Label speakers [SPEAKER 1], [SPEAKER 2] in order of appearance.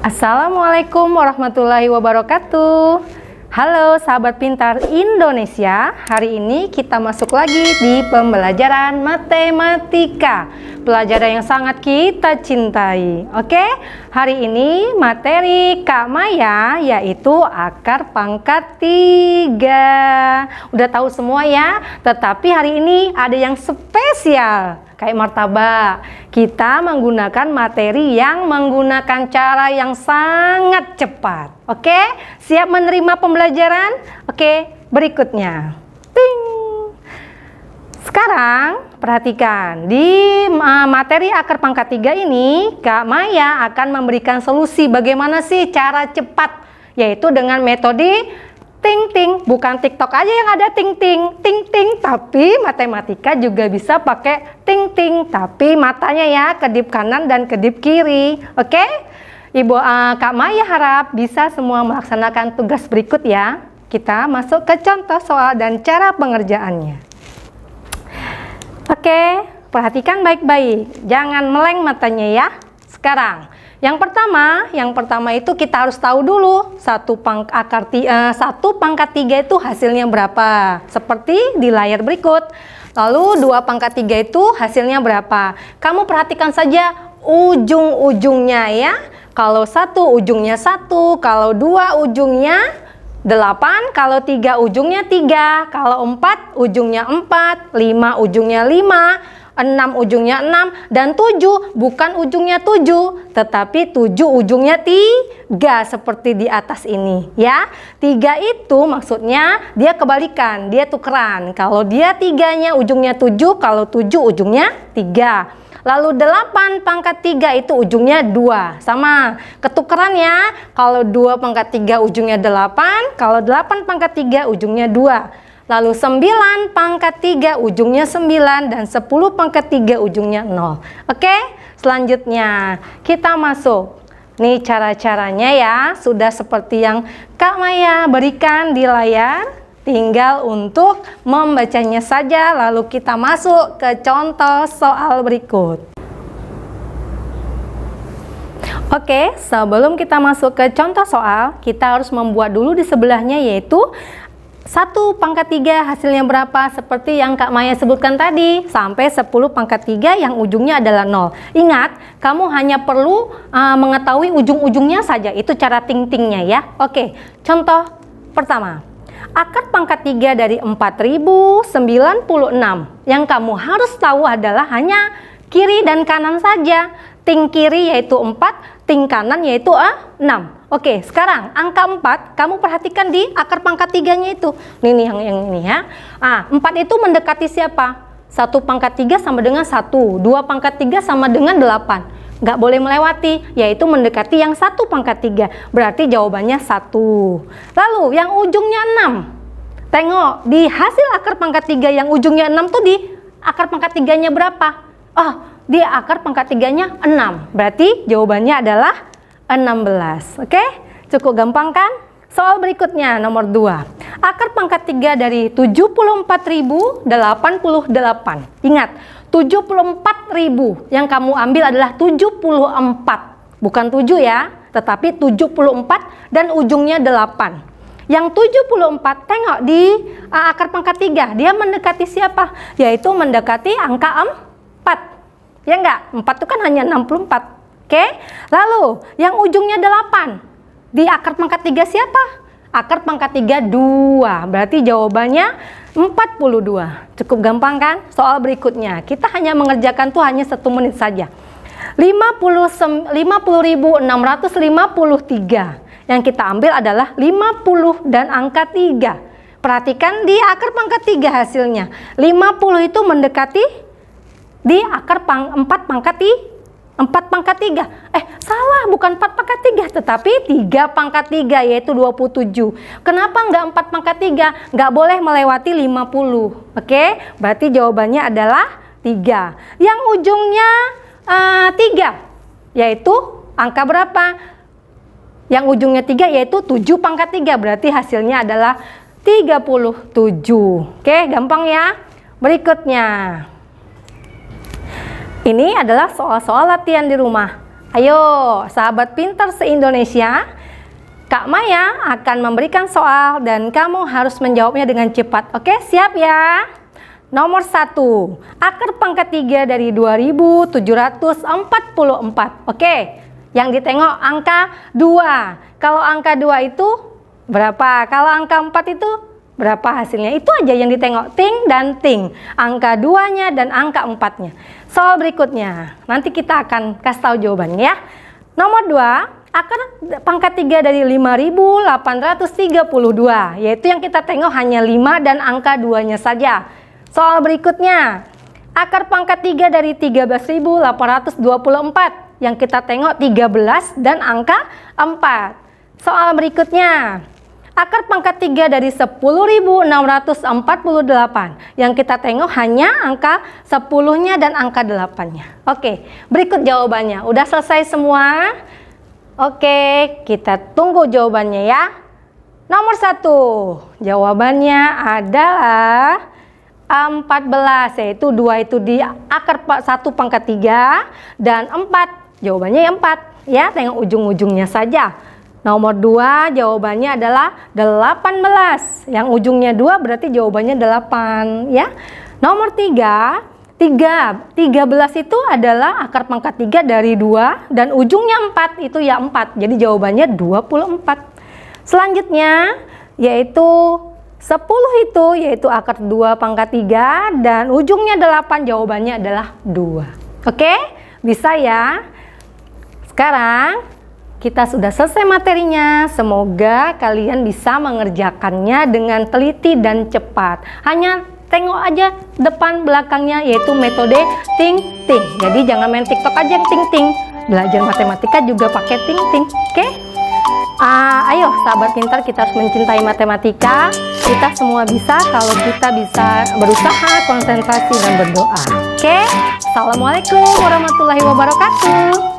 [SPEAKER 1] Assalamualaikum warahmatullahi wabarakatuh. Halo sahabat pintar Indonesia. Hari ini kita masuk lagi di pembelajaran matematika, pelajaran yang sangat kita cintai. Oke, hari ini materi Kak Maya yaitu akar pangkat 3. Udah tahu semua ya, tetapi hari ini ada yang spesial. Kayak martabak, kita menggunakan materi yang menggunakan cara yang sangat cepat. Oke, siap menerima pembelajaran? Oke, berikutnya. Ting. Sekarang perhatikan, di materi akar pangkat 3 ini Kak Maya akan memberikan solusi bagaimana sih cara cepat, yaitu dengan metode ting-ting. Bukan TikTok aja yang ada ting-ting, ting-ting, tapi matematika juga bisa pakai ting-ting, tapi matanya ya kedip kanan dan kedip kiri. Oke? Kak Maya harap bisa semua melaksanakan tugas berikut ya. Kita masuk ke contoh soal dan cara pengerjaannya. Oke, perhatikan baik-baik, jangan meleng matanya ya. Sekarang yang pertama itu kita harus tahu dulu satu pangkat 3 itu hasilnya berapa, seperti di layar berikut. Lalu 2 pangkat 3 itu hasilnya berapa. Kamu perhatikan saja ujung-ujungnya ya. Kalau 1 ujungnya 1, kalau 2 ujungnya 8, kalau 3 ujungnya 3, kalau 4 ujungnya 4, 5 ujungnya 5, 6 ujungnya 6, dan 7 bukan ujungnya 7, tetapi 7 ujungnya 3 seperti di atas ini ya. 3 itu maksudnya dia kebalikan, dia tukeran. Kalau dia 3-nya ujungnya 7, kalau 7 ujungnya 3. Lalu 8 pangkat 3 itu ujungnya 2. Sama, ketukeran ya. Kalau 2 pangkat 3 ujungnya 8, kalau 8 pangkat 3 ujungnya 2. Lalu 9 pangkat 3 ujungnya 9 dan 10 pangkat 3 ujungnya 0. Oke, selanjutnya kita masuk. Nih cara-caranya ya, sudah seperti yang Kak Maya berikan di layar. Tinggal untuk membacanya saja, lalu kita masuk ke contoh soal berikut. Oke, sebelum kita masuk ke contoh soal, kita harus membuat dulu di sebelahnya, yaitu 1 pangkat 3 hasilnya berapa, seperti yang Kak Maya sebutkan tadi, sampai 10 pangkat 3 yang ujungnya adalah 0. Ingat, kamu hanya perlu mengetahui ujung-ujungnya saja, itu cara ting-tingnya ya. Oke, contoh pertama. Akar pangkat 3 dari 4096. Yang kamu harus tahu adalah hanya kiri dan kanan saja. Ting kiri yaitu 4, ting kanan yaitu 6. Oke, sekarang angka 4 kamu perhatikan di akar pangkat 3-nya itu. Ini yang ini ya. 4 itu mendekati siapa? 1 pangkat 3 sama dengan 1, 2 pangkat 3 sama dengan 8. Nggak boleh melewati, yaitu mendekati yang 1 pangkat 3. Berarti jawabannya 1. Lalu yang ujungnya 6. Tengok, di hasil akar pangkat 3 yang ujungnya 6 tuh di akar pangkat 3-nya berapa? Di akar pangkat 3-nya 6. Berarti jawabannya adalah 16. Oke, cukup gampang kan? Soal berikutnya nomor 2. Akar pangkat 3 dari 74.088. Ingat, 74.000 yang kamu ambil adalah 74. Bukan 7 ya, tetapi 74 dan ujungnya 8. Yang 74, tengok di akar pangkat 3, dia mendekati siapa? Yaitu mendekati angka 4. Ya enggak? 4 itu kan hanya 64. Oke? Lalu, yang ujungnya 8. Di akar pangkat 3 siapa? Akar pangkat 3 2. Berarti jawabannya 42. Cukup gampang kan? Soal berikutnya. Kita hanya mengerjakan tuh hanya 1 menit saja. 50.653. Yang kita ambil adalah 50 dan angka 3. Perhatikan di akar pangkat 3 hasilnya. 50 itu mendekati di akar 4 pangkat 3. Salah, bukan 4 pangkat 3, tetapi 3 pangkat 3 yaitu 27. Kenapa enggak 4 pangkat 3? Enggak boleh melewati 50. Oke, berarti jawabannya adalah 3. Yang ujungnya 3 yaitu angka berapa? Yang ujungnya 3 yaitu 7 pangkat 3, berarti hasilnya adalah 37. Oke, gampang ya. Berikutnya. Ini adalah soal-soal latihan di rumah. Ayo, sahabat pintar se-Indonesia, Kak Maya akan memberikan soal dan kamu harus menjawabnya dengan cepat. Oke, siap ya? Nomor 1, akar pangkat 3 dari 2744. Oke, yang ditengok angka 2. Kalau angka 2 itu berapa? Kalau angka 4 itu berapa hasilnya? Itu aja yang ditengok, ting dan ting. Angka 2-nya dan angka 4-nya. Soal berikutnya, nanti kita akan kasih tahu jawabannya ya. Nomor 2, akar pangkat 3 dari 5832, yaitu yang kita tengok hanya 5 dan angka 2-nya saja. Soal berikutnya, akar pangkat 3 dari 13.824, yang kita tengok 13 dan angka 4. Soal berikutnya, akar pangkat 3 dari 10.648, yang kita tengok hanya angka 10-nya dan angka 8-nya. Oke, berikut jawabannya. Udah selesai semua? Oke, kita tunggu jawabannya ya. Nomor 1, jawabannya adalah 14, yaitu 2 itu di akar 1 pangkat 3 dan 4, jawabannya 4 ya, tengok ujung-ujungnya saja. Nomor 2 jawabannya adalah 18. Yang ujungnya 2 berarti jawabannya 8 ya. Nomor 3, 13 itu adalah akar pangkat 3 dari 2 dan ujungnya 4, itu ya 4. Jadi jawabannya 24. Selanjutnya yaitu 10 itu yaitu akar 2 pangkat 3 dan ujungnya 8, jawabannya adalah 2. Oke? Bisa ya? Sekarang kita sudah selesai materinya. Semoga kalian bisa mengerjakannya dengan teliti dan cepat. Hanya tengok aja depan belakangnya, yaitu metode ting-ting. Jadi jangan main TikTok aja yang ting-ting. Belajar matematika juga pakai ting-ting. Oke? Ayo sahabat pintar, kita harus mencintai matematika. Kita semua bisa kalau kita bisa berusaha, konsentrasi, dan berdoa. Oke? Assalamualaikum warahmatullahi wabarakatuh.